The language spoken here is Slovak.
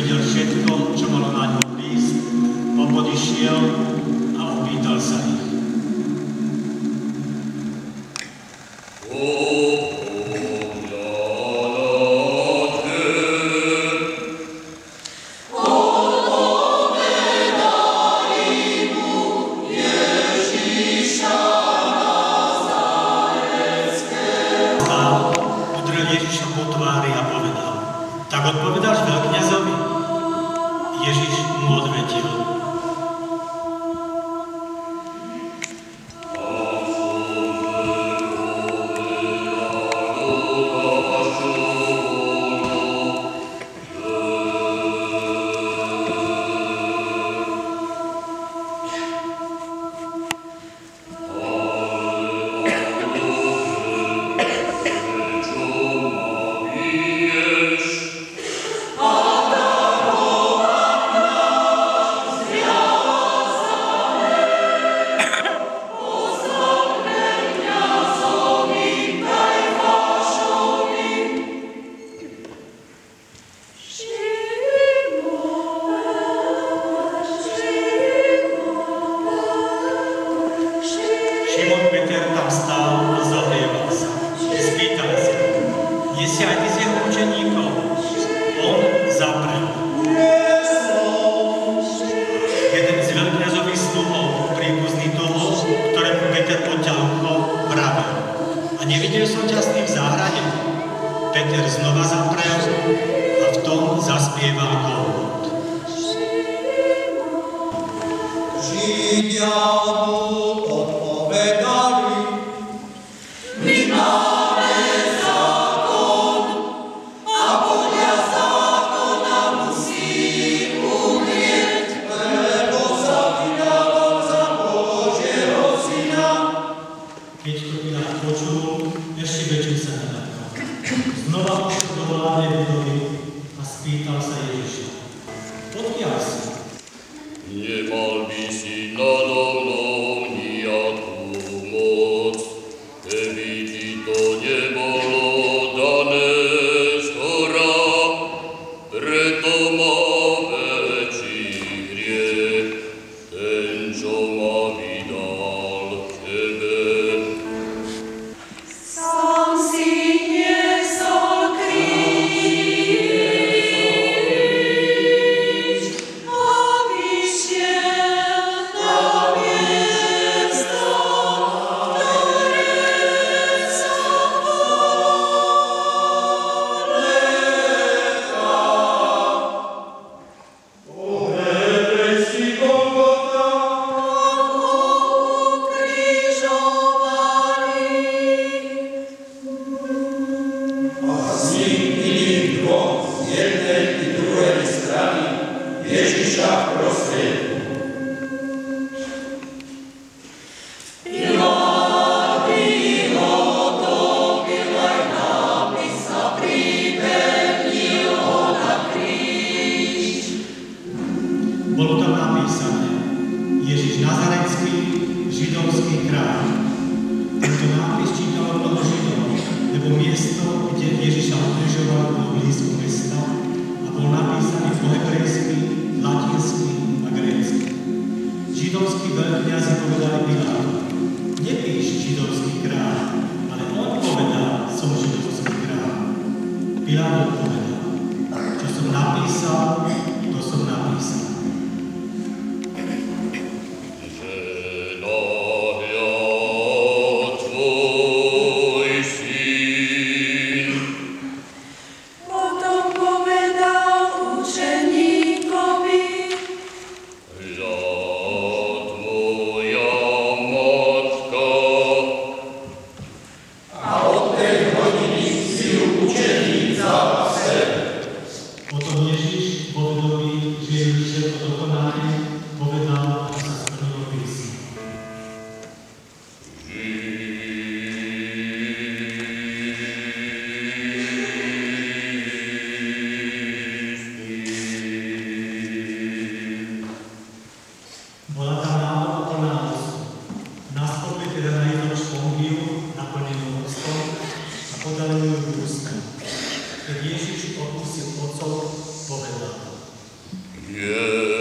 videl všetko, čo malo na ňu prísť, on podišiel a opýtal sa ich. Odpovedáš veľkňazovi? Ježiš mu odvetil. Nevidel som ťa s ním v záhrade? Peter znova zaprel a v tom zaspieval Golgot. Židia mu odpovedali, my máme zákon a podľa zákona musí umrieť, lebo sa vydával za Božieho syna. Keď to Pilát počul, ešte väčšie sa nenadal. Znova pošiel do hlavnej budovy a spýtal sa Ježiša. Odkiaľ si? Nemal by si nado mnou nejakú moc, keby ti to nebolo dané zhora, preto má väčší hriech ten, čo ma vydal tebe. Sám si niesol kríž a vyšiel na miesto, ktoré sa Ohľadaj si Golgota, a s ním iným dvom z jednej i druhej strany Ježiša v prostriedku. Bolo tam napísané Ježiš Nazarecký, židovský kráľ. Tento nápis čítalo mnoho Židov, lebo miesto, kde Ježiša ukrižovali, bolo blízko mesta a bol napísaný po hebrejsky, latinsky a grécky. Židovskí veľkňazi povedali Pilátovi: nepíš židovský kráľ, ale on povedal, som židovský kráľ. Pilát odpovedal: čo som napísal, to som napísal. Potom povedal učeníkovi: A od tej hodiny si ju učeník vzal na sebe. Potom Ježiš vo vedomí, že je vyšiel to dokonanie, povedal, ako sa splnilo písmo. Bola tam náhoda plná mostu. Naskopli teda na jednom špongiu, naplnenú mostom, a podali ju v ústa. Keď Ježiš opustil otcov, povedal: Nie